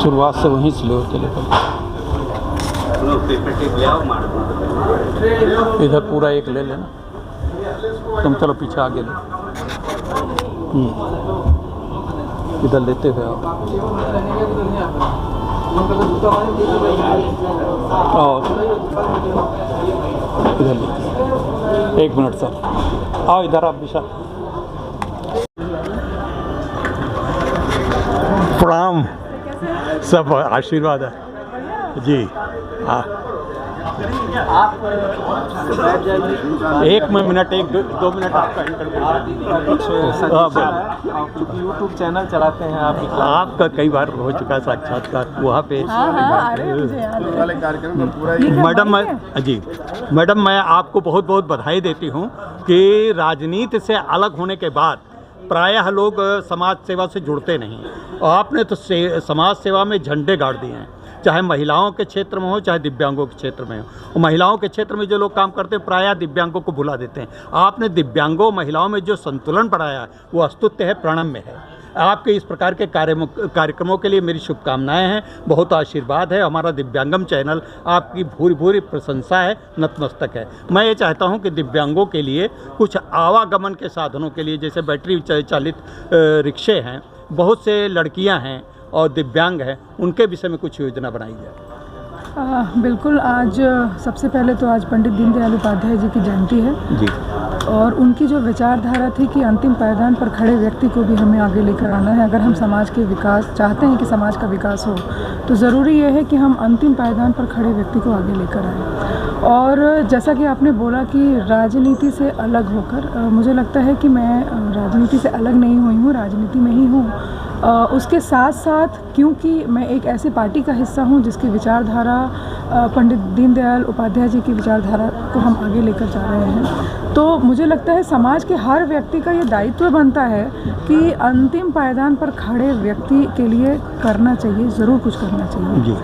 शुरुआत से वहीं से लेते इधर पूरा एक ले लेना तुम, चलो पीछे आगे ले, इधर लेते हुए आओ, इधर लेते, एक मिनट सर, आओ इधर आप विशाल। प्रणाम, सब आशीर्वाद है जी। हाँ, एक मिनट, एक दो मिनट आपका यूट्यूब चैनल चलाते हैं आप? आपका कई बार हो चुका साक्षात्कार वहाँ पे। मैडम मैं आपको बहुत बहुत बधाई देती हूँ कि राजनीति से अलग होने के बाद प्रायः लोग समाज सेवा से जुड़ते नहीं, और आपने तो समाज सेवा में झंडे गाड़ दिए हैं, चाहे महिलाओं के क्षेत्र में हो चाहे दिव्यांगों के क्षेत्र में हो। और महिलाओं के क्षेत्र में जो लोग काम करते हैं प्रायः दिव्यांगों को भुला देते हैं। आपने दिव्यांगों महिलाओं में जो संतुलन बढ़ाया है वो अस्तुत्य है, प्रणम्य है। आपके इस प्रकार के कार्यक्रमों के लिए मेरी शुभकामनाएं हैं, बहुत आशीर्वाद है। हमारा दिव्यांगम चैनल आपकी भूरी भूरी प्रशंसा है, नतमस्तक है। मैं ये चाहता हूं कि दिव्यांगों के लिए कुछ आवागमन के साधनों के लिए, जैसे बैटरी चालित रिक्शे हैं, बहुत से लड़कियां हैं और दिव्यांग हैं, उनके विषय में कुछ योजना बनाई जाए। बिल्कुल। आज सबसे पहले तो आज पंडित दीनदयाल उपाध्याय जी की जयंती है जी, और उनकी जो विचारधारा थी कि अंतिम पायदान पर खड़े व्यक्ति को भी हमें आगे लेकर आना है। अगर हम समाज के विकास चाहते हैं कि समाज का विकास हो तो ज़रूरी यह है कि हम अंतिम पायदान पर खड़े व्यक्ति को आगे लेकर आएँ। और जैसा कि आपने बोला कि राजनीति से अलग होकर, मुझे लगता है कि मैं राजनीति से अलग नहीं हुई हूँ, राजनीति में ही हूँ। उसके साथ साथ क्योंकि मैं एक ऐसी पार्टी का हिस्सा हूँ जिसकी विचारधारा पंडित दीनदयाल उपाध्याय जी की विचारधारा को हम आगे लेकर जा रहे हैं, तो मुझे लगता है समाज के हर व्यक्ति का ये दायित्व बनता है कि अंतिम पायदान पर खड़े व्यक्ति के लिए करना चाहिए, ज़रूर कुछ करना चाहिए जी।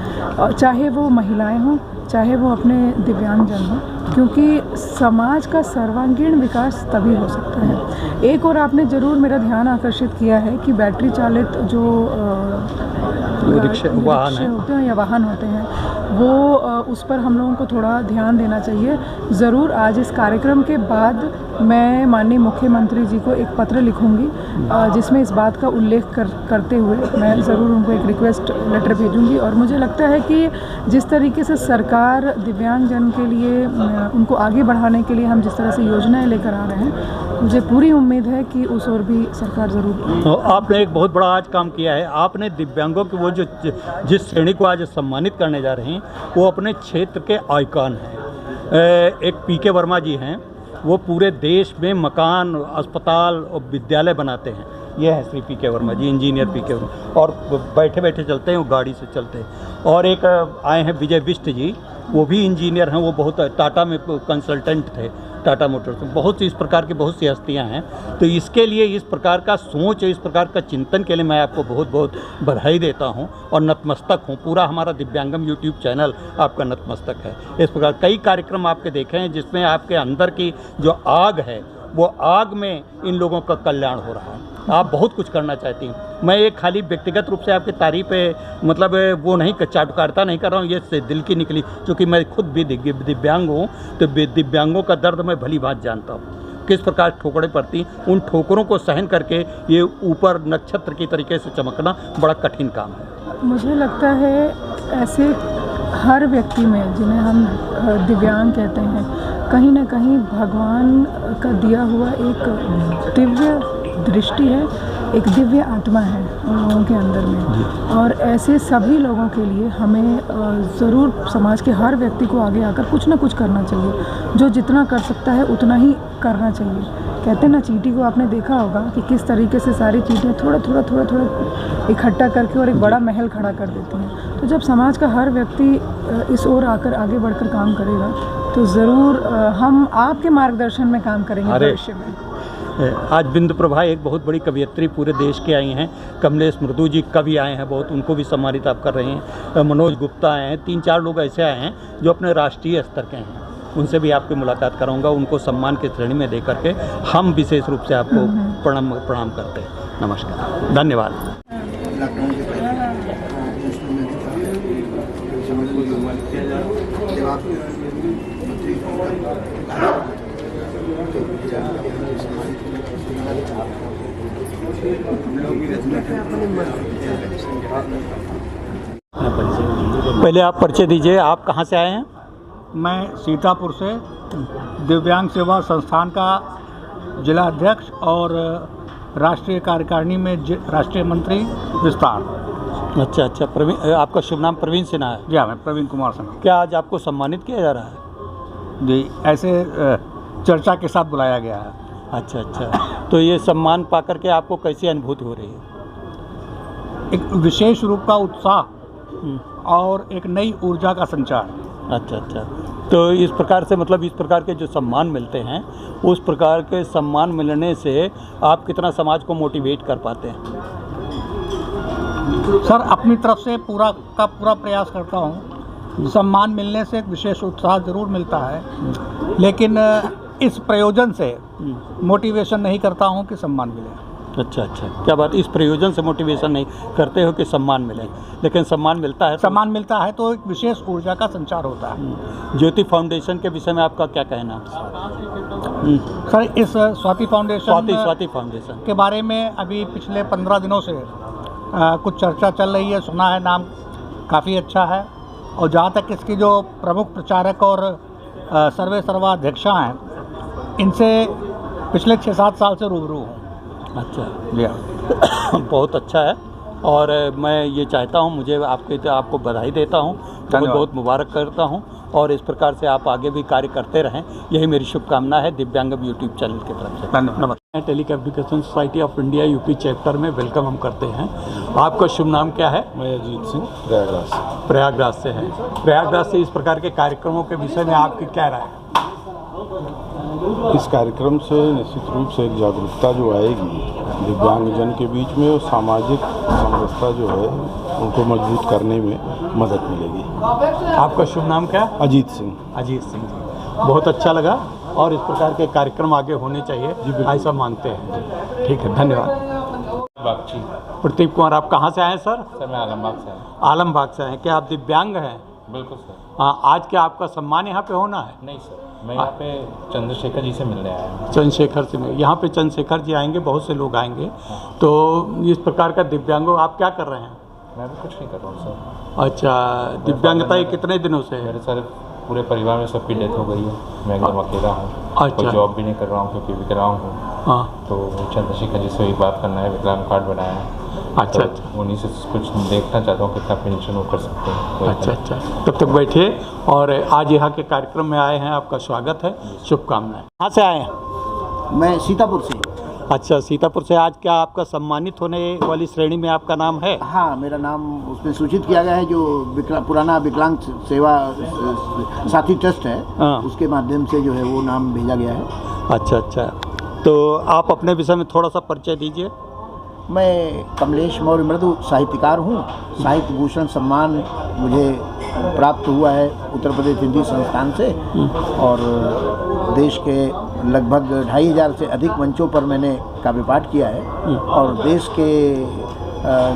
चाहे वो महिलाएं हों, चाहे वो अपने दिव्यांगजन हों, क्योंकि समाज का सर्वांगीण विकास तभी हो सकता है। एक और आपने ज़रूर मेरा ध्यान आकर्षित किया है कि बैटरी चालित जो रिक्शे होते हैं या वाहन होते हैं, वो उस पर हम लोगों को थोड़ा ध्यान देना चाहिए। ज़रूर आज इस कार्यक्रम के बाद मैं माननीय मुख्यमंत्री जी को एक पत्र लिखूंगी जिसमें इस बात का उल्लेख करते हुए मैं ज़रूर उनको एक रिक्वेस्ट लेटर भेजूंगी। और मुझे लगता है कि जिस तरीके से सरकार दिव्यांगजन के लिए, उनको आगे बढ़ाने के लिए हम जिस तरह से योजनाएं लेकर आ रहे हैं, मुझे पूरी उम्मीद है कि उस ओर भी सरकार ज़रूर। तो आपने एक बहुत बड़ा आज काम किया है। आपने दिव्यांगों की वो जो जिस श्रेणी को आज सम्मानित करने जा रहे हैं वो अपने क्षेत्र के आइकॉन हैं। एक पीके वर्मा जी हैं, वो पूरे देश में मकान, अस्पताल और विद्यालय बनाते हैं। ये है श्री पीके वर्मा जी, इंजीनियर पीके वर्मा, और बैठे बैठे चलते हैं, वो गाड़ी से चलते हैं। और एक आए हैं विजय बिष्ट जी, वो भी इंजीनियर हैं, वो बहुत टाटा में कंसल्टेंट थे, टाटा मोटर्स में। बहुत सी इस प्रकार की बहुत सी हस्तियां हैं। तो इसके लिए, इस प्रकार का सोच, इस प्रकार का चिंतन के लिए मैं आपको बहुत बहुत बधाई देता हूं और नतमस्तक हूं। पूरा हमारा दिव्यांगम यूट्यूब चैनल आपका नतमस्तक है। इस प्रकार कई कार्यक्रम आपके देखे हैं जिसमें आपके अंदर की जो आग है, वो आग में इन लोगों का कल्याण हो रहा है। आप बहुत कुछ करना चाहती हैं। मैं एक खाली व्यक्तिगत रूप से आपकी तारीफ मतलब वो नहीं, चाटुकारिता नहीं कर रहा हूँ, ये से दिल की निकली, क्योंकि मैं खुद भी दिव्यांग हूँ। तो दिव्यांगों का दर्द मैं भली बात जानता हूँ, किस प्रकार ठोकरें पड़ती, उन ठोकरों को सहन करके ये ऊपर नक्षत्र की तरीके से चमकना बड़ा कठिन काम है। मुझे लगता है ऐसे हर व्यक्ति में, जिन्हें हम दिव्यांग कहते हैं, कहीं ना कहीं भगवान का दिया हुआ एक दिव्य दृष्टि है, एक दिव्य आत्मा है उन लोगों के अंदर में। और ऐसे सभी लोगों के लिए हमें ज़रूर समाज के हर व्यक्ति को आगे आकर कुछ ना कुछ करना चाहिए। जो जितना कर सकता है उतना ही करना चाहिए। कहते हैं ना, चींटी को आपने देखा होगा कि किस तरीके से सारी चींटियाँ थोड़ा थोड़ा इकट्ठा करके और एक बड़ा महल खड़ा कर देती हैं। तो जब समाज का हर व्यक्ति इस ओर आकर आगे बढ़कर काम करेगा तो ज़रूर हम आपके मार्गदर्शन में काम करेंगे भविष्य में। आज बिंदु प्रभा एक बहुत बड़ी कवियत्री पूरे देश के आई हैं। कमलेश मृदु जी कवि आए हैं बहुत, उनको भी सम्मानित आप कर रहे हैं। मनोज गुप्ता आए हैं। 3-4 लोग ऐसे आए हैं जो अपने राष्ट्रीय स्तर के हैं। उनसे भी आपकी मुलाकात कराऊंगा, उनको सम्मान की श्रेणी में दे करके हम विशेष रूप से आपको प्रणाम करते हैं। नमस्कार, धन्यवाद। पहले आप परिचय दीजिए, आप कहाँ से आए हैं? मैं सीतापुर से दिव्यांग सेवा संस्थान का जिला अध्यक्ष और राष्ट्रीय कार्यकारिणी में राष्ट्रीय मंत्री विस्तार। अच्छा अच्छा, प्रवीण, आपका शुभ नाम प्रवीण सिन्हा है? जी हाँ, मैं प्रवीण कुमार सिन्हा। क्या आज आपको सम्मानित किया जा रहा है? जी, ऐसे चर्चा के साथ बुलाया गया है। अच्छा अच्छा, तो ये सम्मान पाकर के आपको कैसी अनुभूति हो रही है? एक विशेष रूप का उत्साह और एक नई ऊर्जा का संचार। अच्छा अच्छा, तो इस प्रकार से मतलब इस प्रकार के जो सम्मान मिलते हैं, उस प्रकार के सम्मान मिलने से आप कितना समाज को मोटिवेट कर पाते हैं? सर, अपनी तरफ से पूरा का पूरा प्रयास करता हूँ। सम्मान मिलने से एक विशेष उत्साह ज़रूर मिलता है, लेकिन इस प्रयोजन से मोटिवेशन नहीं करता हूँ कि सम्मान मिले। अच्छा अच्छा, क्या बात, इस प्रयोजन से मोटिवेशन नहीं करते हो कि सम्मान मिले, लेकिन सम्मान मिलता है? सम्मान मिलता है तो एक विशेष ऊर्जा का संचार होता है। ज्योति फाउंडेशन के विषय में आपका क्या कहना है? सर, इस स्वाति फाउंडेशन के बारे में अभी पिछले 15 दिनों से कुछ चर्चा चल रही है। सुना है, नाम काफ़ी अच्छा है, और जहाँ तक इसकी जो प्रमुख प्रचारक और सर्वे सर्वाध्यक्षा हैं, इनसे पिछले 6-7 साल से रूबरू हूँ। अच्छा जी हाँ। बहुत अच्छा है, और मैं ये चाहता हूँ, मुझे आपको बधाई देता हूँ, बहुत बहुत मुबारक करता हूँ, और इस प्रकार से आप आगे भी कार्य करते रहें, यही मेरी शुभकामना है दिव्यांगम यूट्यूब चैनल की तरफ से। नमस्कार। Telecommunication society of India UP chapter में वेलकम हम करते हैं। आपका शुभ नाम क्या है? मैं अजीत सिंह, प्रयागराज से है। प्रयागराज से इस प्रकार के कार्यक्रमों के विषय में आपकी क्या राय है? इस कार्यक्रम से निश्चित रूप से एक जागरूकता जो आएगी दिव्यांगजन के बीच में, और सामाजिक समरसता जो है उनको मजबूत करने में मदद मिलेगी। आपका शुभ नाम क्या? अजीत सिंह। अजीत सिंह जी, बहुत अच्छा लगा, और इस प्रकार के कार्यक्रम आगे होने चाहिए, ऐसा मानते हैं। ठीक है, धन्यवाद। प्रदीप कुमार, आप कहाँ से आए सर? सर, मैं आलमबाग से आया। आलमबाग से हैं। क्या आप दिव्यांग हैं? बिल्कुल सर। हाँ, आज क्या आपका सम्मान यहाँ पे होना है? नहीं सर, मैं यहाँ पे चंद्रशेखर जी से मिलने आया हूँ। चंद्रशेखर से यहाँ पे चंद्रशेखर जी आएंगे, बहुत से लोग आएंगे। तो इस प्रकार का दिव्यांगों, आप क्या कर रहे हैं? मैं भी कुछ नहीं कर रहा हूँ सर। अच्छा, दिव्यांगता ये कितने दिनों से है? मेरे सारे पूरे परिवार में सबकी डेथ हो गई है, मैं एकदम अकेला हूँ। अच्छा। कोई जॉब भी नहीं कर रहा हूँ क्योंकि विकलांग हूँ। हाँ, तो चंद्रशेखर जी से ही बात करना है, विकलांग कार्ड बनाया है। अच्छा तो अच्छा उन्हीं से कुछ देखना चाहता हूँ कितना पेंशन वो कर सकते हैं। कोई अच्छा अच्छा, तब तक बैठिए। और आज यहाँ के कार्यक्रम में आए हैं, आपका स्वागत है, शुभकामनाएं। कहाँ से आए हैं? मैं सीतापुर से। अच्छा, सीतापुर से। आज क्या आपका सम्मानित होने वाली श्रेणी में आपका नाम है? हाँ, मेरा नाम उसमें सूचित किया गया है, जो पुराना विकलांग सेवा साथी ट्रस्ट है, हाँ। उसके माध्यम से जो है वो नाम भेजा गया है। अच्छा अच्छा, तो आप अपने विषय में थोड़ा सा परिचय दीजिए। मैं कमलेश मौर्य मृदु साहित्यकार हूँ। साहित्य भूषण सम्मान मुझे प्राप्त हुआ है उत्तर प्रदेश हिंदी संस्थान से, और देश के लगभग 2500 से अधिक मंचों पर मैंने काव्य पाठ किया है। और देश के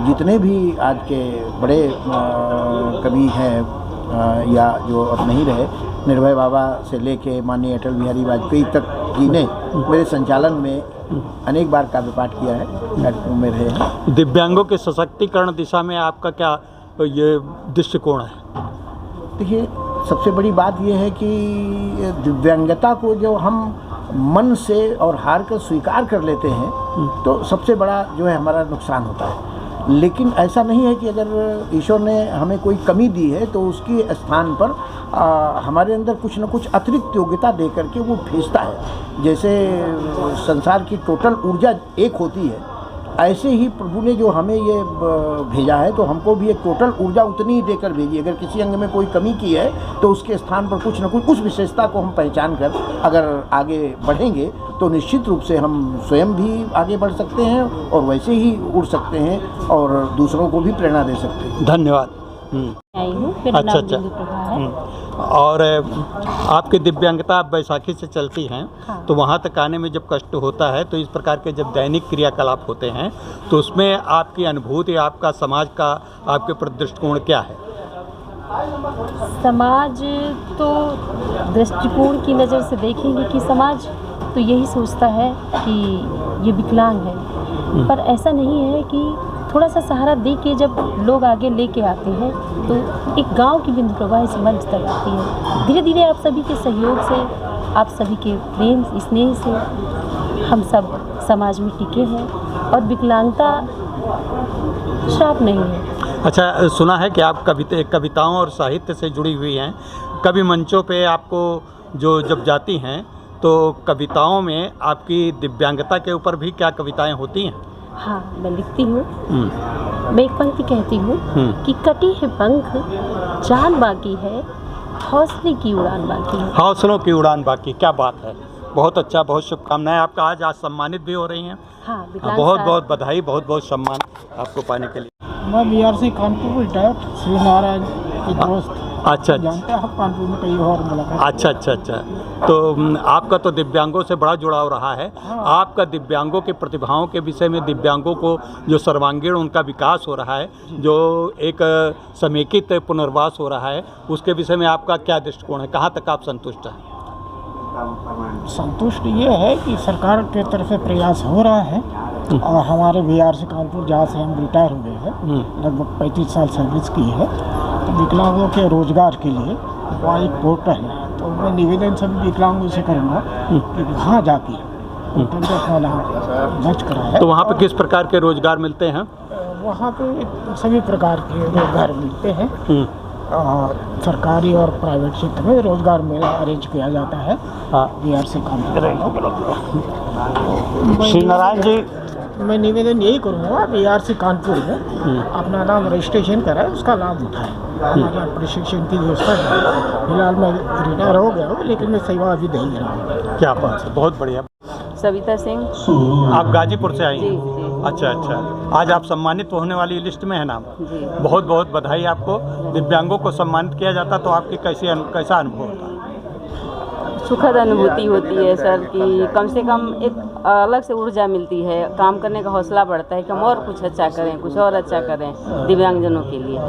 जितने भी आज के बड़े कवि हैं या जो अब नहीं रहे, निर्भय बाबा से लेके माननीय अटल बिहारी वाजपेयी तक जी ने मेरे संचालन में अनेक बार काव्य पाठ किया है, कार्यक्रम में रहे हैं। दिव्यांगों के सशक्तिकरण दिशा में आपका क्या ये दृष्टिकोण है? देखिए, सबसे बड़ी बात यह है कि दिव्यांगता को जो हम मन से और हार कर स्वीकार कर लेते हैं, तो सबसे बड़ा जो है हमारा नुकसान होता है। लेकिन ऐसा नहीं है कि अगर ईश्वर ने हमें कोई कमी दी है तो उसके स्थान पर हमारे अंदर कुछ न कुछ अतिरिक्त योग्यता दे करके वो भेजता है। जैसे संसार की टोटल ऊर्जा एक होती है, ऐसे ही प्रभु ने जो हमें ये भेजा है, तो हमको भी एक टोटल ऊर्जा उतनी ही देकर भेजी। अगर किसी अंग में कोई कमी की है तो उसके स्थान पर कुछ न कुछ उस विशेषता को हम पहचान कर अगर आगे बढ़ेंगे तो निश्चित रूप से हम स्वयं भी आगे बढ़ सकते हैं और वैसे ही उड़ सकते हैं और दूसरों को भी प्रेरणा दे सकते हैं। धन्यवाद। आई हूँ। मेरा अच्छा नाम अच्छा। बिंदु प्रभा है। और आपकी दिव्यांगता आप बैसाखी से चलती हैं, हाँ। तो वहाँ तक आने में जब कष्ट होता है, तो इस प्रकार के जब दैनिक क्रियाकलाप होते हैं, तो उसमें आपकी अनुभूति, आपका समाज का आपके प्रति दृष्टिकोण क्या है? समाज तो दृष्टिकोण की नज़र से देखेंगे कि समाज तो यही सोचता है कि ये विकलांग है, पर ऐसा नहीं है कि थोड़ा सा सहारा दे के जब लोग आगे लेके आते हैं तो एक गांव की बिंदु प्रवाह इस मंच तक आती है। धीरे धीरे आप सभी के सहयोग से, आप सभी के प्रेम स्नेह से हम सब समाज में टिके हैं और विकलांगता श्राप नहीं है। अच्छा, सुना है कि आप कविताओं और साहित्य से जुड़ी हुई हैं। कभी मंचों पे आपको जो जब जाती हैं तो कविताओं में आपकी दिव्यांगता के ऊपर भी क्या कविताएं होती हैं? हाँ, मैं लिखती हूँ। मैं एक पंक्ति कहती हूँ कि कटी है पंख, जान बाकी है, हौसले की उड़ान बाकी है। हौसलों की उड़ान बाकी, क्या बात है। बहुत अच्छा, बहुत शुभकामनाएं। आपका आज सम्मानित भी हो रही हैं। हाँ, बहुत बहुत बधाई, बहुत बहुत सम्मान आपको पाने के लिए। मैं BRC कानपुर रिटायर्ड श्री नारायण के दोस्त। अच्छा, जानते हैं, आप कानपुर में कई और मुलाकात। अच्छा। तो आपका तो दिव्यांगों से बड़ा जुड़ाव रहा है। आपका दिव्यांगों के प्रतिभाओं के विषय में, दिव्यांगों को जो सर्वांगीण उनका विकास हो रहा है, जो एक समेकित पुनर्वास हो रहा है, उसके विषय में आपका क्या दृष्टिकोण है? कहाँ तक आप संतुष्ट हैं? संतुष्ट ये है कि सरकार के तरफ से प्रयास हो रहा है और हमारे BRC कानपुर, जहाँ से हम रिटायर हो गए हैं, लगभग 35 साल सर्विस की है, तो विकलांगों के रोजगार के लिए वहाँ एक पोर्टल है। तो मैं निवेदन सभी विकलांगों से करूँगा कि वहाँ जाके पोर्टल पे अपना नाम दर्ज कराए। तो वहाँ पे किस प्रकार के रोजगार मिलते हैं? वहाँ पे सभी प्रकार के रोजगार मिलते हैं और सरकारी और प्राइवेट क्षेत्र में रोजगार मेला अरेंज किया जाता है। BRC कानपुर। श्री नारायण जी, मैं निवेदन यही करूँगा, BRC कानपुर में अपना नाम रजिस्ट्रेशन कराए, उसका लाभ उठाए। हमारे यहाँ प्रशिक्षण की व्यवस्था है। फिलहाल मैं रिटायर हो गया हूँ, लेकिन मैं सेवा अभी दे रहा हूँ। क्या बात है, बहुत बढ़िया। सविता सिंह। आप गाजीपुर से आई हैं? जी। अच्छा। आज आप सम्मानित होने वाली लिस्ट में है नाम। जी। बहुत बहुत बधाई आपको। दिव्यांगों को सम्मानित किया जाता तो आपकी कैसा अनुभव होता? सुखद अनुभूति होती है सर कि कम से कम एक अलग से ऊर्जा मिलती है, काम करने का हौसला बढ़ता है कि हम और कुछ अच्छा करें, कुछ और अच्छा करें दिव्यांगजनों के लिए।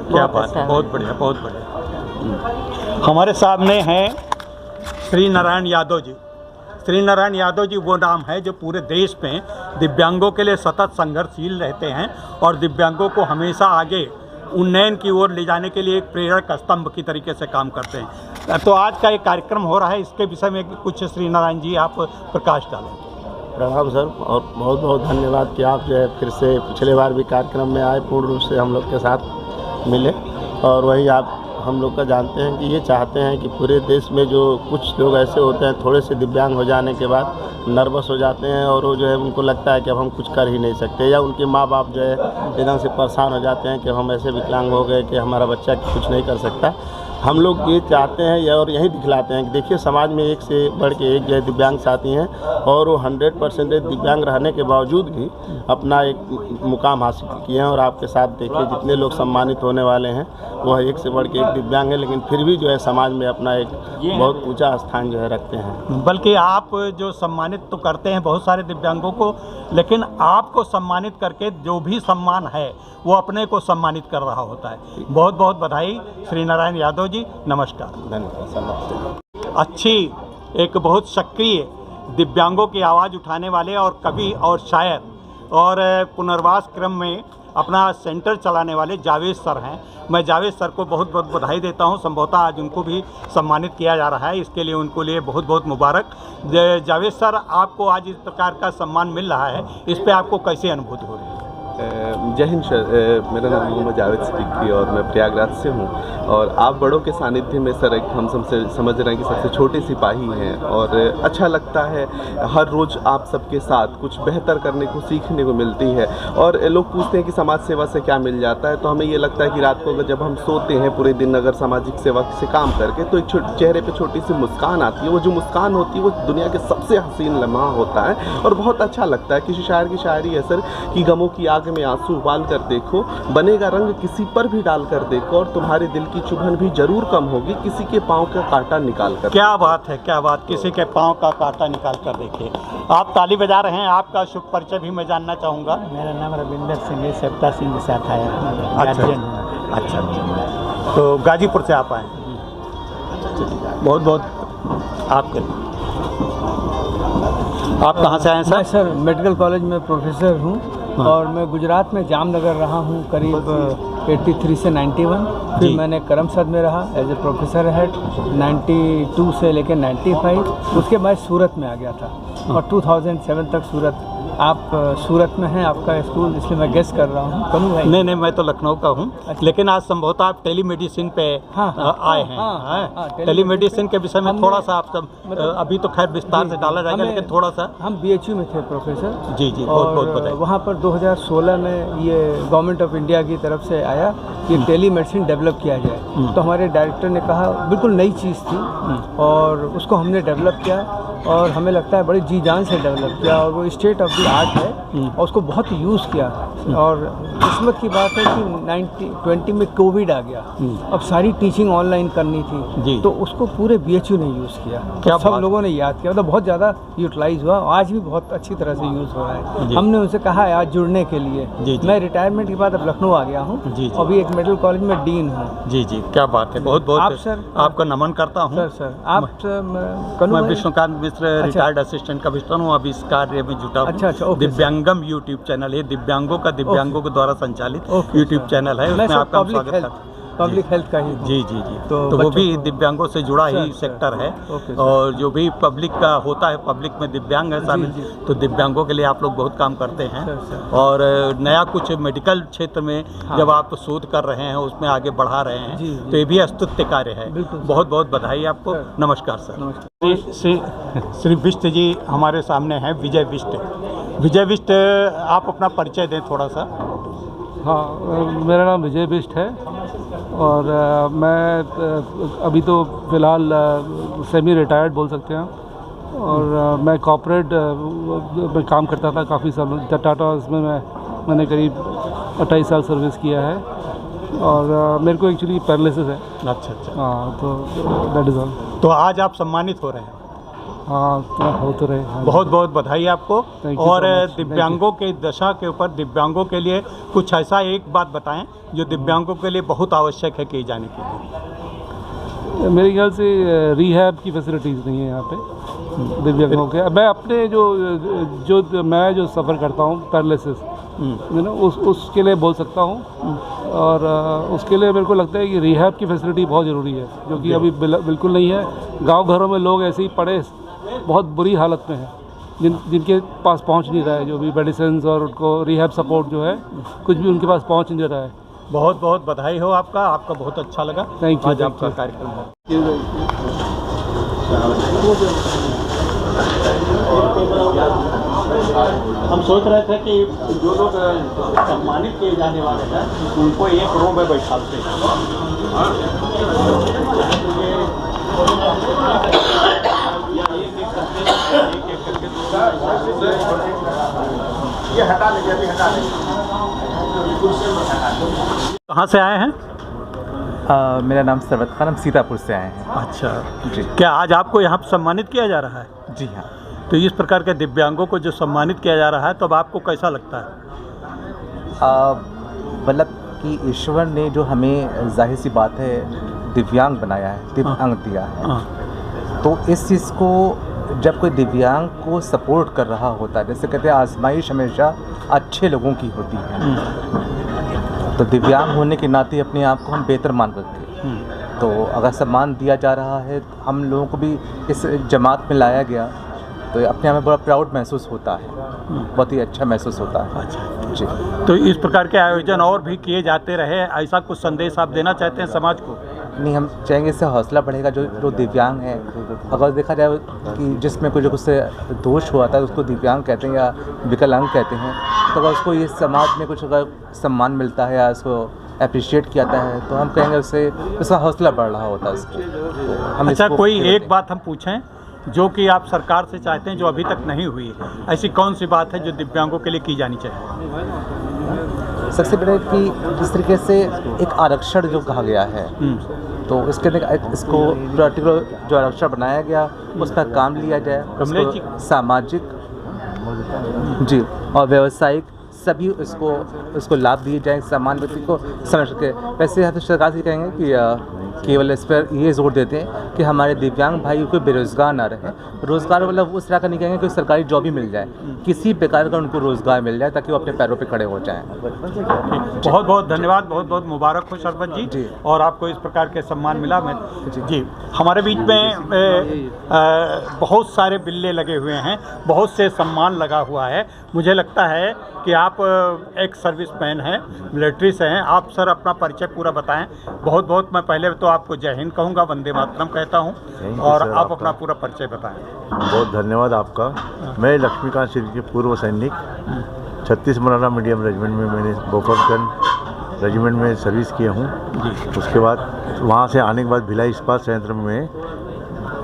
क्या बात है, बहुत बढ़िया, बहुत बढ़िया। हमारे सामने हैं श्री नारायण यादव जी। श्री नारायण यादव जी वो नाम है जो पूरे देश में दिव्यांगों के लिए सतत संघर्षशील रहते हैं और दिव्यांगों को हमेशा आगे उन्नयन की ओर ले जाने के लिए एक प्रेरक स्तंभ की तरीके से काम करते हैं। तो आज का एक कार्यक्रम हो रहा है, इसके विषय में कुछ श्री नारायण जी आप प्रकाश डालें। प्रणाम सर, और बहुत बहुत धन्यवाद कि आप जो है फिर से पिछले बार भी कार्यक्रम में आए, पूर्ण रूप से हम लोग के साथ मिले। और वही आप हम लोग का जानते हैं कि ये चाहते हैं कि पूरे देश में जो कुछ लोग ऐसे होते हैं थोड़े से दिव्यांग हो जाने के बाद नर्वस हो जाते हैं और वो जो है उनको लगता है कि अब हम कुछ कर ही नहीं सकते, या उनके माँ बाप जो है एकदम से परेशान हो जाते हैं कि हम ऐसे विकलांग हो गए कि हमारा बच्चा कुछ नहीं कर सकता। हम लोग ये चाहते हैं और यही दिखलाते हैं कि देखिए समाज में एक से बढ़ के एक जो है दिव्यांग साथी हैं और वो 100% दिव्यांग रहने के बावजूद भी अपना एक मुकाम हासिल किए हैं। और आपके साथ देखिए जितने लोग सम्मानित होने वाले हैं वह एक से बढ़ के एक दिव्यांग है, लेकिन फिर भी जो है समाज में अपना एक बहुत ऊंचा स्थान जो है रखते हैं। बल्कि आप जो सम्मानित तो करते हैं बहुत सारे दिव्यांगों को, लेकिन आपको सम्मानित करके जो भी सम्मान है वो अपने को सम्मानित कर रहा होता है। बहुत बहुत बधाई श्री नारायण यादव जी, नमस्कार। धन्यवाद। अच्छी एक बहुत सक्रिय दिव्यांगों की आवाज़ उठाने वाले और कवि और शायर और पुनर्वास क्रम में अपना सेंटर चलाने वाले जावेद सर हैं। मैं जावेद सर को बहुत बहुत बधाई देता हूं। संभवतः आज उनको भी सम्मानित किया जा रहा है, इसके लिए उनको लिए बहुत बहुत मुबारक। जावेद सर, आपको आज इस प्रकार का सम्मान मिल रहा है, इस पे आपको कैसी अनुभूति हो रही है? जय हिंद सर, मेरा नाम मोहम्मद जावेद सिद्दीकी और मैं प्रयागराज से हूँ। और आप बड़ों के सानिध्य में सर एक हम समझ रहे हैं कि सबसे छोटे सिपाही हैं और अच्छा लगता है। हर रोज़ आप सबके साथ कुछ बेहतर करने को सीखने को मिलती है। और लोग पूछते हैं कि समाज सेवा से क्या मिल जाता है, तो हमें ये लगता है कि रात को अगर जब हम सोते हैं पूरे दिन अगर सामाजिक सेवा से काम करके, तो एक चेहरे पर छोटी सी मुस्कान आती है। वो जो मुस्कान होती है वो दुनिया के सबसे हसीन लम्हा होता है और बहुत अच्छा लगता है। किसी शायर की शायरी है सर कि गमों की आग में आंसू उबाल कर देखो, बनेगा रंग किसी पर भी डाल कर देखो, और तुम्हारे दिल की चुभन भी जरूर कम होगी किसी के पाँव का कांटा निकाल कर। क्या बात है, क्या बात, किसी के पाँव का कांटा निकाल कर देखिए। आप ताली बजा रहे हैं, आपका शुभ परिचय भी मैं जानना चाहूँगा। मेरा नाम रविंदर सिंह है, सविता सिंह के साथ आया। अच्छा। अच्छा, तो गाजीपुर से आप आए? बहुत बहुत आपके, आप कहाँ से आए सर? मैं सर मेडिकल कॉलेज में प्रोफेसर हूँ और मैं गुजरात में जामनगर रहा हूँ करीब 83 से 91, फिर मैंने करमसद में रहा एज ए प्रोफेसर हेड 92 से लेकर 95, उसके बाद सूरत में आ गया था और 2007 तक सूरत। आप सूरत में हैं, आपका स्कूल, इसलिए मैं गेस कर रहा हूँ। करूँ भाई? नहीं, मैं तो लखनऊ का हूँ। अच्छा। लेकिन आज संभवतः आप टेलीमेडिसिन पे आए हैं। टेलीमेडिसिन के विषय में थोड़ा सा आप सब अभी तो खैर विस्तार से डाला जाएगा, लेकिन थोड़ा सा। हम BHU में थे प्रोफेसर। जी, बहुत बहुत बताइए। वहाँ पर 2016 में ये गवर्नमेंट ऑफ इंडिया की तरफ से आया कि टेलीमेडिसिन डेवलप किया जाए, तो हमारे डायरेक्टर ने कहा, बिल्कुल नई चीज़ थी और उसको हमने डेवलप किया और हमें लगता है बड़ी जी जान से डेवलप किया और वो स्टेट ऑफ द आर्ट है और उसको बहुत यूज़ किया। और किस्मत की बात है कि 2020 में कोविड आ गया, अब सारी टीचिंग ऑनलाइन करनी थी, तो उसको पूरे BHU ने यूज़ किया, तो सब लोगों ने याद किया, तो बहुत ज़्यादा यूटिलाइज हुआ, आज भी बहुत अच्छी तरह से यूज़ हो रहा है। हमने उनसे कहा है आज जुड़ने के लिए। मैं रिटायरमेंट के बाद अब लखनऊ आ गया हूँ, अभी एक मेडिकल कॉलेज में डीन हूँ। जी, क्या बात है, बहुत बहुत आप सर आपका नमन करता हूँ। सर आप मैं विष्णुकांत मिश्र, रिटायर्ड असिस्टेंट कमिश्नर हूँ, अभी इस कार्य में जुटा हूँ। अच्छा, दिव्यांगम यूट्यूब चैनल है, दिव्यांगों के द्वारा संचालित यूट्यूब चैनल है, उसमें आपका स्वागत है। पब्लिक हेल्थ का ही। जी। तो वो भी दिव्यांगों से जुड़ा ही सेक्टर है और जो भी पब्लिक का होता है, पब्लिक में दिव्यांग है शामिल, तो दिव्यांगों के लिए आप लोग बहुत काम करते हैं। और नया कुछ मेडिकल क्षेत्र में जब आप शोध कर रहे हैं, उसमें आगे बढ़ा रहे हैं, तो ये भी स्तुत्य कार्य है। बहुत बहुत बधाई आपको। नमस्कार सर। श्री बिष्ट जी हमारे सामने हैं, विजय बिष्ट। विजय बिष्ट, आप अपना परिचय दें थोड़ा सा। हाँ, मेरा नाम विजय बिष्ट है और मैं अभी तो फ़िलहाल सेमी रिटायर्ड बोल सकते हैं और मैं कॉर्पोरेट में काम करता था काफ़ी साल टाटा, इसमें मैंने करीब 28 साल सर्विस किया है और मेरे को एक्चुअली पैरालिसिस है। अच्छा। हाँ, तो दैट इज़ ऑल। तो आज आप सम्मानित हो रहे हैं? हाँ, तो हो तो रहे। बहुत बहुत बधाई आपको। और दिव्यांगों के दशा के ऊपर, दिव्यांगों के लिए कुछ ऐसा एक बात बताएं जो दिव्यांगों के लिए बहुत आवश्यक है किए जाने के लिए। मेरे ख्याल से रिहैब की फैसिलिटीज़ नहीं है यहाँ पे दिव्यांगों के। मैं अपने जो सफ़र करता हूँ पैरालिसिस, उसके लिए बोल सकता हूँ और उसके लिए मेरे को लगता है कि रिहैब की फैसिलिटी बहुत ज़रूरी है, जो कि अभी बिल्कुल नहीं है। गांव घरों में लोग ऐसे ही पड़े बहुत बुरी हालत में हैं, जिनके पास पहुंच नहीं रहा है जो भी मेडिसिन और उनको रिहैब सपोर्ट जो है, कुछ भी उनके पास पहुंच नहीं रहा है। बहुत बहुत बधाई हो आपका बहुत अच्छा लगा। Thank you. आज आपका कार्यक्रम है। हम सोच रहे थे कि जो लोग सम्मानित किए जाने वाले हैं उनको एक रो में बैठाते हैं। ये हटा लीजिए, अभी हटा लीजिए। कहाँ से आए हैं? मेरा नाम सरवत खान, हम सीतापुर से आए हैं। अच्छा जी। क्या आज आपको यहाँ सम्मानित किया जा रहा है? जी हाँ। तो इस प्रकार के दिव्यांगों को जो सम्मानित किया जा रहा है, तो अब आपको कैसा लगता है? मतलब कि ईश्वर ने जो हमें, जाहिर सी बात है, दिव्यांग बनाया है, दिव्यांग दिया है, तो इस चीज़ को जब कोई दिव्यांग को सपोर्ट कर रहा होता है, जैसे कहते हैं आजमाइश हमेशा अच्छे लोगों की होती है, तो दिव्यांग होने के नाते अपने आप को हम बेहतर मान सकते हैं। तो अगर सम्मान दिया जा रहा है, तो हम लोगों को भी इस जमात में लाया गया, तो अपने आप में बड़ा प्राउड महसूस होता है, बहुत ही अच्छा महसूस होता है। अच्छा जी। तो इस प्रकार के आयोजन और भी किए जाते रहे, ऐसा कुछ संदेश आप देना चाहते हैं समाज को? नहीं, हम चाहेंगे इससे हौसला बढ़ेगा। जो दिव्यांग हैं, अगर देखा जाए कि जिसमें कुछ दोष हुआ था उसको दिव्यांग कहते हैं या विकलांग कहते हैं, तो अगर उसको ये समाज में कुछ अगर सम्मान मिलता है या उसको अप्रिशिएट किया जाता है, तो हम कहेंगे उसका हौसला बढ़ रहा होता है उसको। अच्छा, कोई एक बात हम पूछें जो कि आप सरकार से चाहते हैं, जो अभी तक नहीं हुई है, ऐसी कौन सी बात है जो दिव्यांगों के लिए की जानी चाहिए? सबसे बड़े कि जिस तरीके से एक आरक्षण जो कहा गया है, तो इसके इसको पर्टिकुलर जो आरक्षण बनाया गया उस पर काम लिया जाए, उसको सामाजिक जी और व्यावसायिक सभी उसको लाभ दिए जाए, सामान्य व्यक्ति को समझ सके। वैसे हम तो सरकार से कहेंगे कि केवल इस पर ये जोर देते हैं कि हमारे दिव्यांग भाई को बेरोजगार ना रहे। रोजगार मतलब उस तरह का नहीं कहेंगे कि सरकारी जॉब ही मिल जाए, किसी प्रकार का उनको रोजगार मिल जाए ताकि वो अपने पैरों पे खड़े हो जाएं। बहुत बहुत धन्यवाद, बहुत बहुत मुबारक हो सरपंच जी, और आपको इस प्रकार के सम्मान मिला। मैं जी हमारे बीच में बहुत सारे बिल्ले लगे हुए हैं, बहुत से सम्मान लगा हुआ है। मुझे लगता है कि आप एक सर्विसमैन हैं, मिलिट्री से हैं। आप सर अपना परिचय पूरा बताएं। बहुत बहुत मैं पहले तो आपको जय हिंद कहूँगा, वंदे मातरम कहता हूँ, और आप अपना पूरा परिचय बताएं। बहुत धन्यवाद आपका। मैं लक्ष्मीकांत सिंह के पूर्व सैनिक 36 मराठा मीडियम रेजिमेंट में मैंने बोफरगंज रेजिमेंट में सर्विस किया हूँ। उसके बाद वहाँ से आने के बाद भिलाई इस्पात संयंत्र में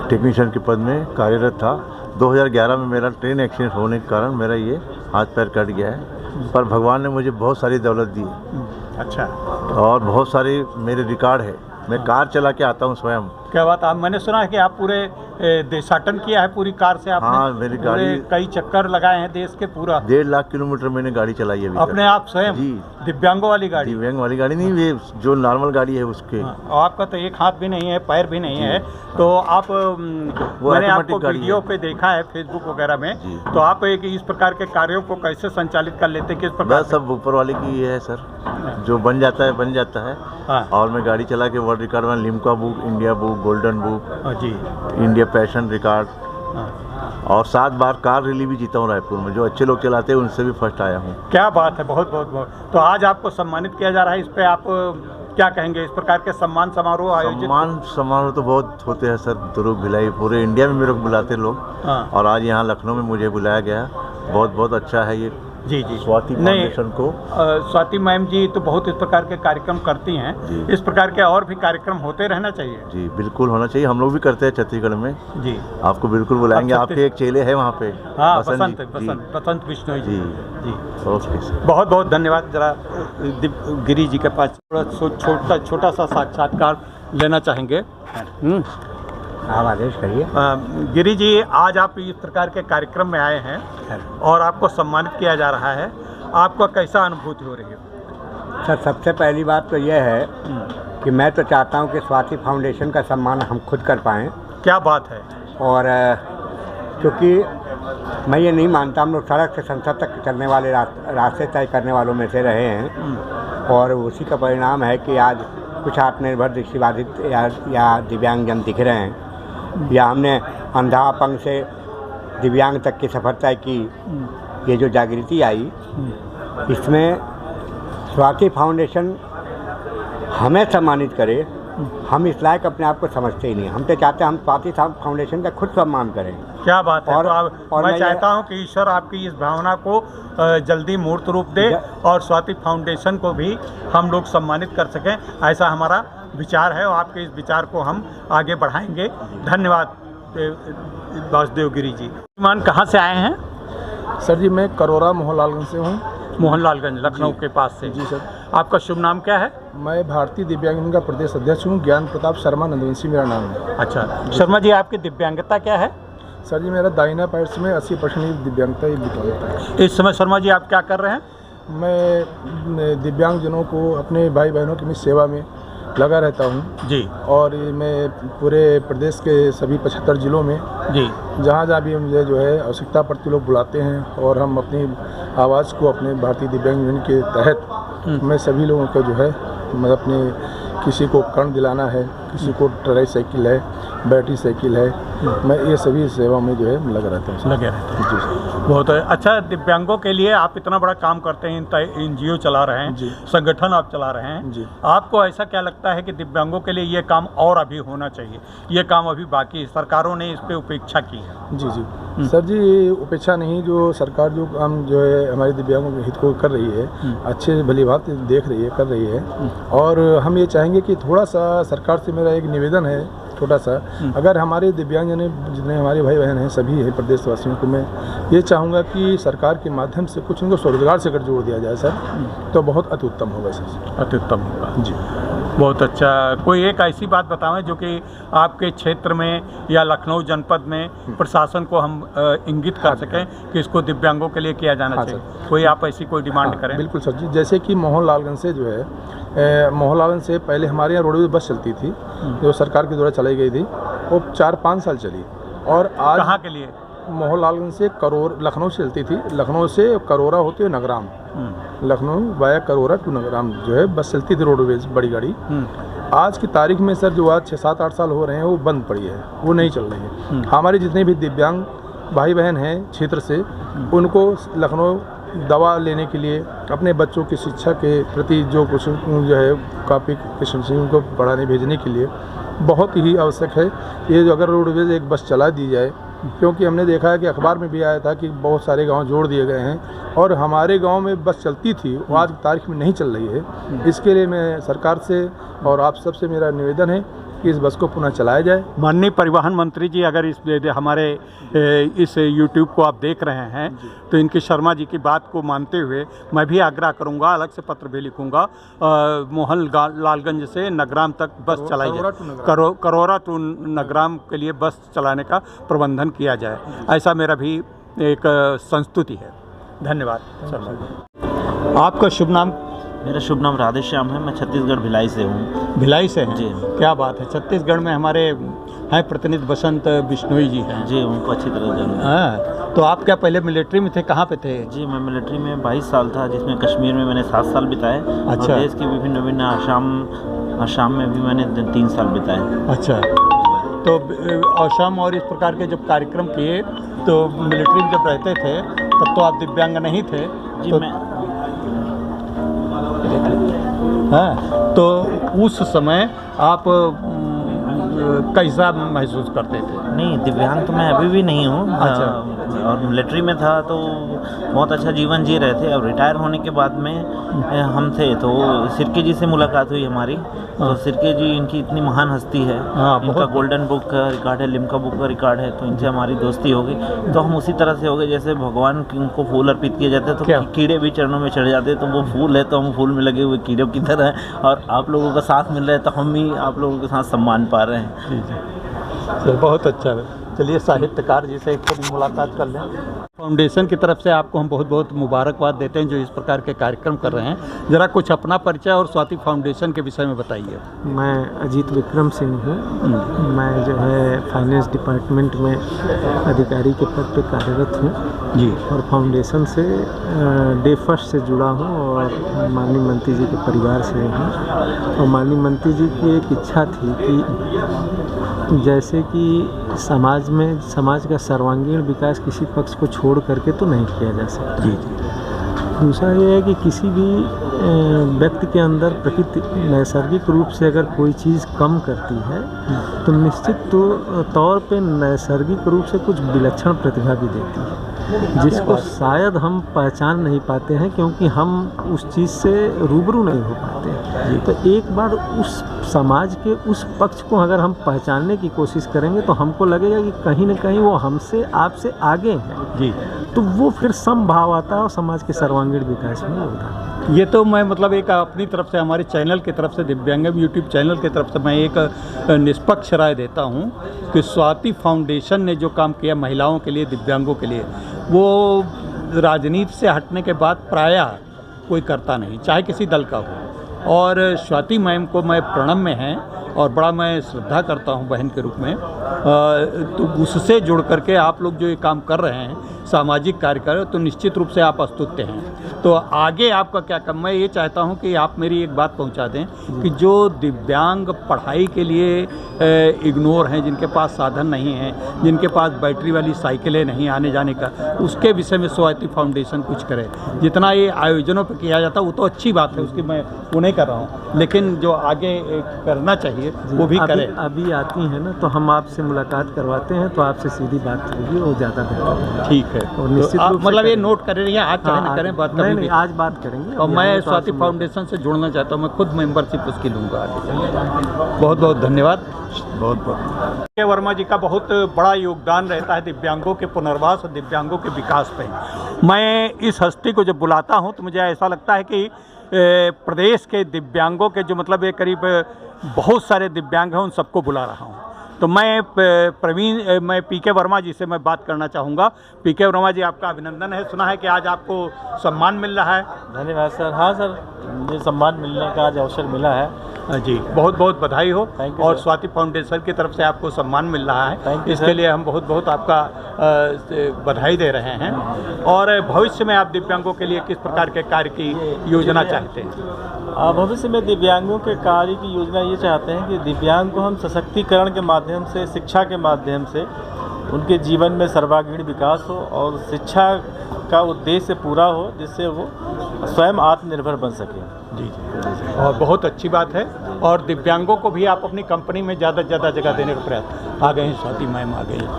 टेक्नीशियन के पद में कार्यरत था। 2011 में मेरा ट्रेन एक्सीडेंट होने के कारण मेरा ये हाथ पैर कट गया है, पर भगवान ने मुझे बहुत सारी दौलत दी। अच्छा। और बहुत सारे मेरे रिकॉर्ड है। मैं कार चला के आता हूँ स्वयं। क्या बात। आप मैंने सुना है कि आप पूरे देशाटन किया है पूरी कार से आपने। हाँ, मेरी गाड़ी कई चक्कर लगाए हैं देश के पूरा। 1.5 लाख किलोमीटर मैंने गाड़ी चलाई है अभी अपने तक। आप स्वयं? जी। दिव्यांगों वाली गाड़ी? दिव्यांग वाली गाड़ी नहीं, ये जो नॉर्मल गाड़ी है उसके। और आपका तो एक हाथ भी नहीं है, पैर भी नहीं है, तो आप मैंने आपको वीडियो पे देखा है फेसबुक वगैरह में, तो आप एक इस प्रकार के कार्यों को कैसे संचालित कर लेते हैं, किस प्रकार? बस सब ऊपर वाले की ये है सर, जो बन जाता है बन जाता है। और मैं गाड़ी चला के वर्ल्ड रिकॉर्ड में Limca book, India book, golden book जी, इंडिया पैशन रिकॉर्ड, और 7 बार कार रैली भी जीता हूँ रायपुर में। जो अच्छे लोग चलाते हैं उनसे भी फर्स्ट आया हूँ। क्या बात है, बहुत बहुत बहुत। तो आज आपको सम्मानित किया जा रहा है, इस पे आप क्या कहेंगे? इस प्रकार के सम्मान समारोह आयोजित? सम्मान समारोह तो बहुत होते हैं सर, दुर्ग भिलाई पूरे इंडिया में मेरे को बुलाते लोग। और आज यहाँ लखनऊ में मुझे बुलाया गया, बहुत बहुत अच्छा है ये। जी जी। स्वाति फाउंडेशन को स्वाति मैम जी तो बहुत इस प्रकार के कार्यक्रम करती हैं। इस प्रकार के और भी कार्यक्रम होते रहना चाहिए। जी बिल्कुल होना चाहिए, हम लोग भी करते हैं छत्तीसगढ़ में। जी आपको बिल्कुल बुलाएंगे। आपके एक चेले हैं वहाँ पे। हाँ, बसंत बिश्नोई जी। जी ओके, बहुत बहुत धन्यवाद। जरा गिरी जी के पास छोटा सा साक्षात्कार लेना चाहेंगे। आप आदेश करिए। गिरी जी, आज आप इस प्रकार के कार्यक्रम में आए हैं और आपको सम्मानित किया जा रहा है, आपको कैसा अनुभूति हो रही है? सर, सबसे पहली बात तो यह है कि मैं तो चाहता हूं कि स्वाति फाउंडेशन का सम्मान हम खुद कर पाएँ। क्या बात है। और क्योंकि मैं ये नहीं मानता, हम लोग सड़क से संसद तक चलने वाले रास्ते तय करने वालों में से रहे हैं, और उसी का परिणाम है कि आज कुछ आत्मनिर्भर दृष्टिबाधित या दिव्यांगजन दिख रहे हैं, या हमने अंधा अपंग से दिव्यांग तक की सफर तय की। ये जो जागृति आई, इसमें स्वाति फाउंडेशन हमें सम्मानित करे। हम इस लायक अपने आप को समझते ही नहीं। हम तो चाहते हैं हम स्वाति फाउंडेशन का खुद सम्मान करें। क्या बात है। और मैं चाहता हूं कि ईश्वर आपकी इस भावना को जल्दी मूर्त रूप दे और स्वाति फाउंडेशन को भी हम लोग सम्मानित कर सकें, ऐसा हमारा विचार है, और आपके इस विचार को हम आगे बढ़ाएंगे। धन्यवाद वासुदेव गिरी जी। मान कहाँ से आए हैं? सर जी, मैं करोरा मोहनलालगंज से हूँ। मोहनलालगंज लखनऊ के पास से? जी सर। आपका शुभ नाम क्या है? मैं भारतीय दिव्यांगजन का प्रदेश अध्यक्ष हूँ। ज्ञान प्रताप शर्मा नंदवंशी मेरा नाम है। अच्छा शर्मा जी, आपकी दिव्यांगता क्या है? सर जी, मेरा दाहिना पैर में 80% दिव्यांगता ही दिव्यांगता है। इस समय शर्मा जी आप क्या कर रहे हैं? मैं दिव्यांगजनों को, अपने भाई बहनों की सेवा में लगा रहता हूँ जी। और मैं पूरे प्रदेश के सभी 75 जिलों में जी, जहाँ भी मुझे जो है आवश्यकता पड़ती लोग बुलाते हैं, और हम अपनी आवाज़ को अपने भारतीय दिव्यांगजन के तहत मैं सभी लोगों को जो है, मतलब अपने किसी को उपकरण दिलाना है, किसी को ट्राई साइकिल है, बैटरी साइकिल है, मैं ये सभी सेवा में जो है लगा रहता हूँ। लगे रहते हैं जी। बहुत अच्छा। दिव्यांगों के लिए आप इतना बड़ा काम करते हैं, NGO चला रहे हैं, संगठन आप चला रहे हैं जी। आपको ऐसा क्या लगता है कि दिव्यांगों के लिए ये काम और अभी होना चाहिए? ये काम अभी बाकी है, सरकारों ने इस पर उपेक्षा की है। जी जी सर जी, उपेक्षा नहीं, जो सरकार जो काम जो है हमारे दिव्यांगों के हित को कर रही है, अच्छे भली बात देख रही है, कर रही है। और हम ये चाहेंगे कि थोड़ा सा सरकार से मेरा एक निवेदन है छोटा सा, अगर हमारे दिव्यांगजन जितने हमारे भाई बहन हैं सभी है प्रदेशवासियों को, मैं ये चाहूँगा कि सरकार के माध्यम से कुछ उनको स्वरोजगार से अगर जोड़ दिया जाए सर, तो बहुत अति उत्तम होगा सर। अति उत्तम होगा जी। बहुत अच्छा। कोई एक ऐसी बात बताएं जो कि आपके क्षेत्र में या लखनऊ जनपद में प्रशासन को हम इंगित कर सकें कि इसको दिव्यांगों के लिए किया जाना चाहिए। कोई आप ऐसी कोई डिमांड करें? बिल्कुल सर जी, जैसे कि मोहनलालगंज से जो है मोहनलालगंज से पहले हमारे यहाँ रोडवेज बस चलती थी जो सरकार के द्वारा चलाई गई थी, वो 4-5 साल चली। और आज कहाँ के लिए? मोहनलालगंज से लखनऊ से चलती थी, लखनऊ से करोरा होते हुए नगराम, लखनऊ वाया करोरा टू नगराम जो है बस चलती थी रोडवेज बड़ी गाड़ी। आज की तारीख में सर जो आज 6-7-8 साल हो रहे हैं वो बंद पड़ी है, वो नहीं चल रही है। हमारे जितने भी दिव्यांग भाई बहन हैं क्षेत्र से, उनको लखनऊ दवा लेने के लिए, अपने बच्चों की शिक्षा के प्रति जो कुछ जो है कॉपी किस्म उनको पढ़ाने भेजने के लिए बहुत ही आवश्यक है ये जो अगर रोडवेज एक बस चला दी जाए, क्योंकि हमने देखा है कि अखबार में भी आया था कि बहुत सारे गांव जोड़ दिए गए हैं और हमारे गांव में बस चलती थी वो आज की तारीख में नहीं चल रही है। इसके लिए मैं सरकार से और आप सबसे मेरा निवेदन है कि इस बस को पुनः चलाया जाए। माननीय परिवहन मंत्री जी, अगर इस हमारे इस YouTube को आप देख रहे हैं तो इनकी शर्मा जी की बात को मानते हुए मैं भी आग्रह करूंगा, अलग से पत्र भी लिखूंगा, मोहनलालगंज से नगराम तक बस चलाई जाए, करोरा टू नगराम के लिए बस चलाने का प्रबंधन किया जाए, ऐसा मेरा भी एक संस्तुति है। धन्यवाद शर्मा जी। आपका शुभ नाम? मेरा शुभ नाम राधेश्याम है, मैं छत्तीसगढ़ भिलाई से हूँ। भिलाई से हैं? जी। क्या बात है, छत्तीसगढ़ में हमारे हैं प्रतिनिधि बसंत बिश्नोई जी हैं। जी, उनको अच्छी तरह जानते हैं। हाँ, तो आप क्या पहले मिलिट्री में थे, कहाँ पे थे? जी, मैं मिलिट्री में 22 साल था, जिसमें कश्मीर में मैंने 7 साल बिताए। अच्छा। और देश के विभिन्न आसाम में भी मैंने 3 साल बिताए। अच्छा, तो आसाम और इस प्रकार के जब कार्यक्रम किए तो मिलिट्री में जब रहते थे तब तो आप दिव्यांग नहीं थे? जी, तो मैं हाँ, तो उस समय आप कैसा महसूस करते थे? नहीं, दिव्यांग तो मैं अभी भी नहीं हूँ। अच्छा। और मिलिट्री में था तो बहुत अच्छा जीवन जी रहे थे। अब रिटायर होने के बाद में हम थे तो सिरके जी से मुलाकात हुई हमारी। तो सिरके जी इनकी इतनी महान हस्ती है, इनका गोल्डन बुक का रिकॉर्ड है, लिम्का बुक का रिकॉर्ड है, तो इनसे हमारी दोस्ती हो गई। तो हम उसी तरह से हो गए जैसे भगवान उनको फूल अर्पित किए जाते हैं तो कीड़े भी चरणों में चढ़ जाते हैं, तो वो फूल है तो हम फूल में लगे हुए कीड़ों की तरह हैं। और आप लोगों का साथ मिल रहा है तो हम ही आप लोगों के साथ सम्मान पा रहे हैं। जी जी, तो बहुत अच्छा है। चलिए साहित्यकार जी से एक मुलाकात कर लें। फाउंडेशन की तरफ से आपको हम बहुत बहुत मुबारकबाद देते हैं जो इस प्रकार के कार्यक्रम कर रहे हैं। ज़रा कुछ अपना परिचय और स्वाति फाउंडेशन के विषय में बताइए। मैं अजीत विक्रम सिंह हूँ। मैं जो है फाइनेंस डिपार्टमेंट में अधिकारी के पद पे कार्यरत हूँ जी, और फाउंडेशन से डे फर्स्ट से जुड़ा हूँ और माननीय मंत्री जी के परिवार से हूँ। और माननीय मंत्री जी की एक इच्छा थी कि जैसे कि समाज का सर्वांगीण विकास किसी पक्ष को छोड़ करके तो नहीं किया जा सकता। जी। दूसरा ये है कि किसी भी व्यक्ति के अंदर प्रकृति नैसर्गिक रूप से अगर कोई चीज़ कम करती है तो निश्चित तौर पे नैसर्गिक रूप से कुछ विलक्षण प्रतिभा भी देती है, जिसको शायद हम पहचान नहीं पाते हैं क्योंकि हम उस चीज़ से रूबरू नहीं हो पाते हैं। तो एक बार उस समाज के उस पक्ष को अगर हम पहचानने की कोशिश करेंगे तो हमको लगेगा कि कहीं ना कहीं वो हमसे आपसे आगे हैं जी, तो वो फिर समभाव आता है और समाज के सर्वांगीण विकास में योगदान। ये तो मैं मतलब एक अपनी तरफ से हमारे चैनल की तरफ से दिव्यांगम यूट्यूब चैनल की तरफ से मैं एक निष्पक्ष राय देता हूँ कि स्वाति फाउंडेशन ने जो काम किया महिलाओं के लिए, दिव्यांगों के लिए, वो राजनीति से हटने के बाद प्रायः कोई करता नहीं, चाहे किसी दल का हो। और स्वाति मैम को मैं प्रणम में हैं और बड़ा मैं श्रद्धा करता हूं बहन के रूप में। तो उससे जुड़ करके आप लोग जो ये काम कर रहे हैं सामाजिक कार्य कर रहे हो तो निश्चित रूप से आप स्तुत्य हैं। तो आगे आपका क्या काम, मैं ये चाहता हूं कि आप मेरी एक बात पहुंचा दें कि जो दिव्यांग पढ़ाई के लिए इग्नोर हैं, जिनके पास साधन नहीं हैं, जिनके पास बैटरी वाली साइकिलें नहीं आने जाने का, उसके विषय में स्वाति फाउंडेशन कुछ करे। जितना ये आयोजनों पर किया जाता है वो तो अच्छी बात है, उसकी मैं वो नहीं कर रहा हूँ, लेकिन जो आगे करना चाहिए वो भी करें। अभी आती हैं ना तो हम आपसे मुलाकात करवाते हैं तो आपसे सीधी बात होगी, वो ज़्यादा बेहतर है। ठीक है, और निश्चित तो रूप से मतलब ये नोट कर रही है, आज करें ना करें बात कभी नहीं, आज बात करेंगे। और मैं स्वाति फाउंडेशन से जुड़ना चाहता हूँ, मैं खुद मेंबरशिप उसकी लूँगा आगे। बहुत बहुत धन्यवाद। बहुत बहुत के वर्मा जी का बहुत बड़ा योगदान रहता है दिव्यांगों के पुनर्वास और दिव्यांगों के विकास पे। मैं इस हस्ती को जब बुलाता हूँ तो मुझे ऐसा लगता है कि प्रदेश के दिव्यांगों के जो मतलब ये करीब बहुत सारे दिव्यांग हैं, उन सबको बुला रहा हूँ। तो मैं पीके वर्मा जी से मैं बात करना चाहूँगा। पीके वर्मा जी, आपका अभिनंदन है। सुना है कि आज आपको सम्मान मिल रहा है। धन्यवाद सर। हाँ सर, मुझे सम्मान मिलने का आज अवसर मिला है जी, बहुत बहुत बधाई हो। और स्वाति फाउंडेशन की तरफ से आपको सम्मान मिल रहा है, इसके लिए हम बहुत बहुत आपका बधाई दे रहे हैं। और भविष्य में आप दिव्यांगों के लिए किस प्रकार के कार्य की योजना चाहते हैं? भविष्य में दिव्यांगों के कार्य की योजना ये चाहते हैं कि दिव्यांग को हम सशक्तिकरण के माध्यम से, शिक्षा के माध्यम से उनके जीवन में सर्वांगीण विकास हो और शिक्षा का उद्देश्य पूरा हो, जिससे वो स्वयं आत्मनिर्भर बन सके। जी, और बहुत अच्छी बात है। और दिव्यांगों को भी आप अपनी कंपनी में ज़्यादा से ज़्यादा जगह देने का प्रयास आ गए हैं। स्वाति मैम आ गई हैं।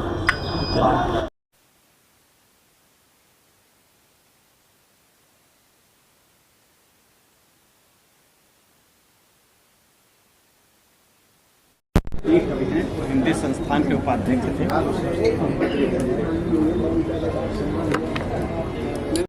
हिंदी संस्थान के उपाध्यक्ष थे।